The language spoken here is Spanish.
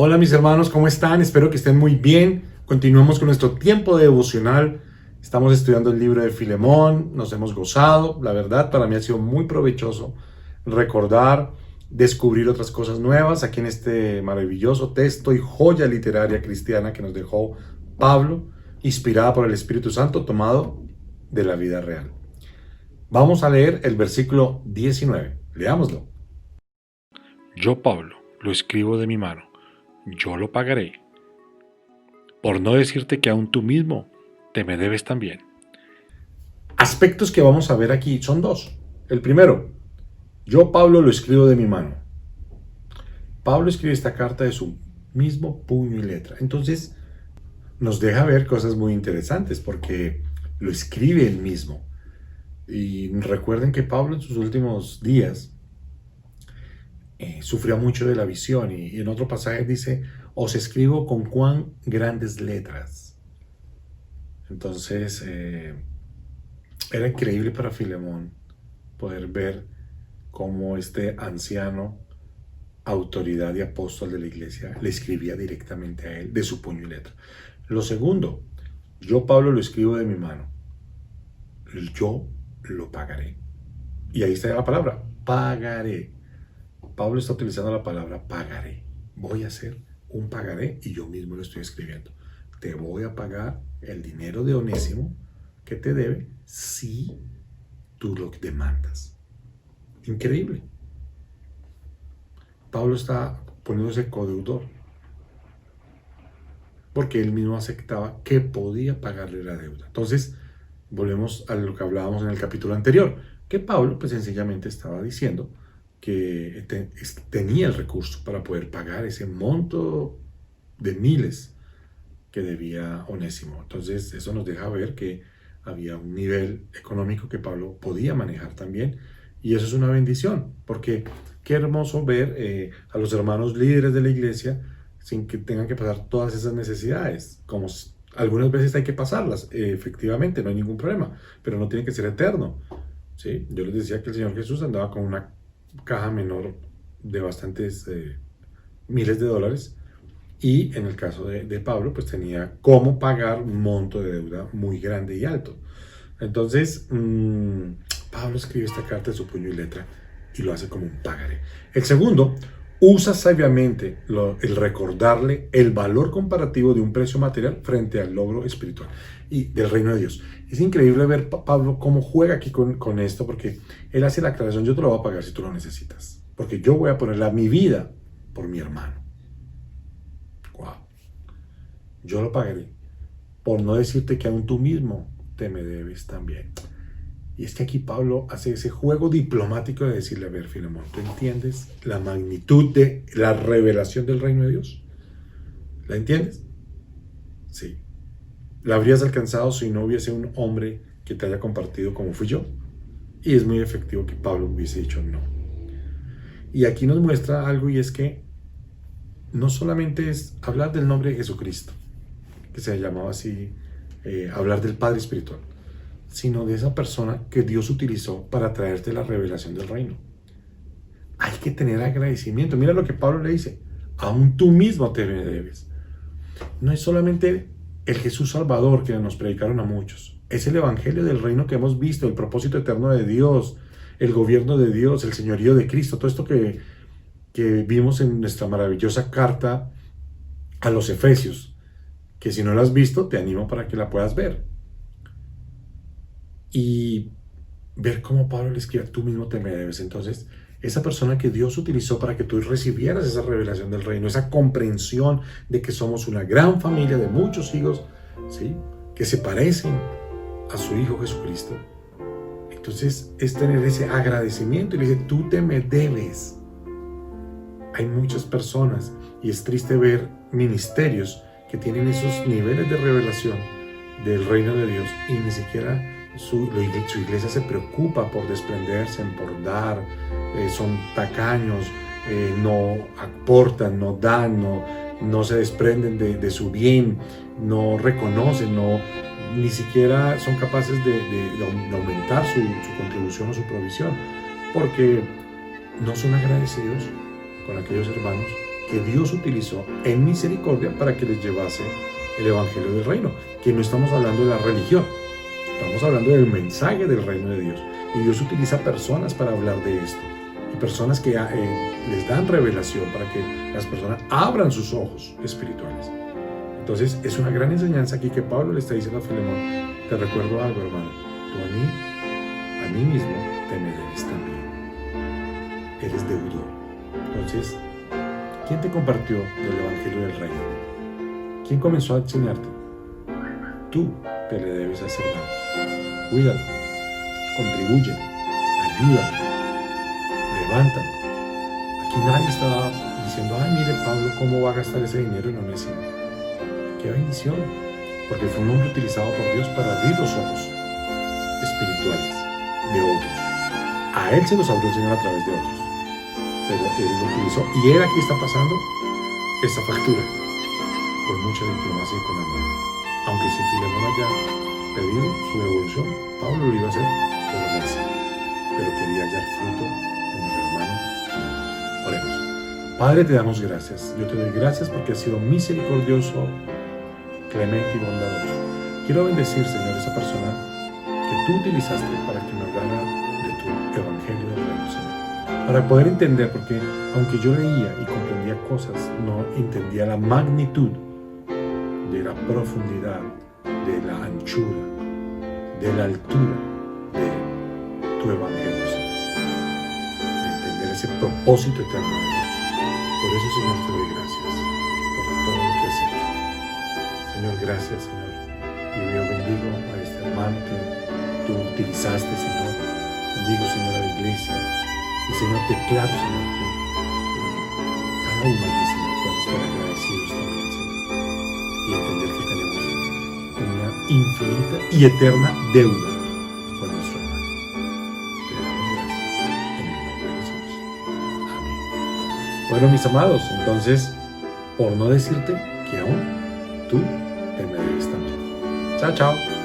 Hola mis hermanos, ¿cómo están? Espero que estén muy bien. Continuamos con nuestro tiempo de devocional. Estamos estudiando el libro de Filemón, nos hemos gozado. La verdad, para mí ha sido muy provechoso recordar, descubrir otras cosas nuevas aquí en este maravilloso texto y joya literaria cristiana que nos dejó Pablo, inspirada por el Espíritu Santo, tomado de la vida real. Vamos a leer el versículo 19. Leámoslo. Yo, Pablo, lo escribo de mi mano, yo lo pagaré, por no decirte que aún tú mismo te me debes también. Aspectos que vamos a ver aquí son dos. El primero, yo Pablo lo escribo de mi mano. Pablo escribe esta carta de su mismo puño y letra. Entonces nos deja ver cosas muy interesantes porque lo escribe él mismo. Y recuerden que Pablo en sus últimos días sufrió mucho de la visión y en otro pasaje dice, os escribo con cuán grandes letras. Entonces era increíble para Filemón poder ver cómo este anciano, autoridad y apóstol de la iglesia, le escribía directamente a él de su puño y letra. Lo segundo, yo Pablo lo escribo de mi mano, yo lo pagaré. Y ahí está la palabra, pagaré. Pablo está utilizando la palabra pagaré. Voy a hacer un pagaré y yo mismo lo estoy escribiendo. Te voy a pagar el dinero de Onésimo que te debe si tú lo demandas. Increíble. Pablo está poniéndose codeudor porque él mismo aceptaba que podía pagarle la deuda. Entonces, volvemos a lo que hablábamos en el capítulo anterior, que Pablo pues sencillamente estaba diciendo que tenía el recurso para poder pagar ese monto de miles que debía Onésimo. Entonces, eso nos deja ver que había un nivel económico que Pablo podía manejar también, y eso es una bendición, porque qué hermoso ver a los hermanos líderes de la iglesia sin que tengan que pasar todas esas necesidades, como algunas veces hay que pasarlas, efectivamente, no hay ningún problema, pero no tiene que ser eterno. ¿Sí? Yo les decía que el Señor Jesús andaba con una caja menor de bastantes miles de dólares, y en el caso de Pablo, pues tenía cómo pagar un monto de deuda muy grande y alto. Entonces, Pablo escribe esta carta de su puño y letra y lo hace como un pagaré. El segundo, usa sabiamente el recordarle el valor comparativo de un precio material frente al logro espiritual y del reino de Dios. Es increíble ver Pablo cómo juega aquí con esto, porque él hace la aclaración, yo te lo voy a pagar si tú lo necesitas, porque yo voy a poner mi vida por mi hermano. Wow. Yo lo pagaré, por no decirte que aún tú mismo te me debes también. Y es que aquí Pablo hace ese juego diplomático de decirle, a ver, Filemón, ¿tú entiendes la magnitud de la revelación del reino de Dios? ¿La entiendes? Sí. ¿La habrías alcanzado si no hubiese un hombre que te haya compartido como fui yo? Y es muy efectivo que Pablo hubiese dicho no. Y aquí nos muestra algo, y es que no solamente es hablar del nombre de Jesucristo, que se llamaba así, hablar del Padre Espiritual, sino de esa persona que Dios utilizó para traerte la revelación del reino. Hay que tener agradecimiento. Mira lo que Pablo le dice, aún tú mismo te debes. No es solamente el Jesús Salvador que nos predicaron a muchos, es el evangelio del reino que hemos visto, el propósito eterno de Dios, el gobierno de Dios, el señorío de Cristo, todo esto que vimos en nuestra maravillosa carta a los Efesios, que si no la has visto, te animo para que la puedas ver. Y ver cómo Pablo le escribe, tú mismo te me debes. Entonces, esa persona que Dios utilizó para que tú recibieras esa revelación del reino, esa comprensión de que somos una gran familia de muchos hijos, ¿sí?, que se parecen a su Hijo Jesucristo. Entonces, es tener ese agradecimiento y le dice, tú te me debes. Hay muchas personas, y es triste ver ministerios que tienen esos niveles de revelación del reino de Dios y ni siquiera su iglesia se preocupa por desprenderse, por dar, son tacaños, no aportan, no dan, no se desprenden de su bien, no reconocen, ni siquiera son capaces de aumentar su contribución o su provisión, porque no son agradecidos con aquellos hermanos que Dios utilizó en misericordia para que les llevase el Evangelio del Reino. Que no estamos hablando de la religión, estamos hablando del mensaje del Reino de Dios. Y Dios utiliza personas para hablar de esto. Y personas que les dan revelación para que las personas abran sus ojos espirituales. Entonces es una gran enseñanza aquí que Pablo le está diciendo a Filemón: te recuerdo algo, hermano, tú a mí mismo te me debes también. Eres deudor. Entonces, ¿quién te compartió del Evangelio del Reino? ¿Quién comenzó a enseñarte? Tú te le debes a ese hermano. Cuídalo, contribuye, ayúdalo, levántalo. Aquí nadie está diciendo: ay, mire Pablo cómo va a gastar ese dinero en un vecino. ¡Qué bendición! Porque fue un hombre utilizado por Dios para abrir los ojos espirituales de otros. A él se los abrió el Señor a través de otros. Pero él lo utilizó. Y él aquí está pasando esa factura con mucha diplomacia y con amor. Aunque si Filemón haya pedido su devolución, Pablo lo iba a hacer por gracia. Pero quería hallar fruto en el hermano. Oremos. Padre, te damos gracias. Yo te doy gracias porque has sido misericordioso, clemente y bondadoso. Quiero bendecir, Señor, esa persona que tú utilizaste para que me hablara de tu Evangelio del Reino, Señor. Para poder entender, porque aunque yo leía y comprendía cosas, no entendía la magnitud de la profundidad, de la anchura, de la altura de tu Evangelio, Señor. De entender ese propósito eterno de Dios. Por eso, Señor, te doy gracias por todo lo que has hecho. Señor, gracias, Señor. Y yo bendigo a este hermano que tú utilizaste, Señor. Bendigo, Señor, a la iglesia. Y, Señor, declaro, Señor, que cada uno aquí, Señor, podemos estar agradecidos también, Señor. Y entender que tenemos una infinita y eterna deuda con nuestro hermano. Te damos gracias en el nombre de Jesús. Amén. Bueno, mis amados, entonces, por no decirte que aún tú te me debes también. Chao, chao.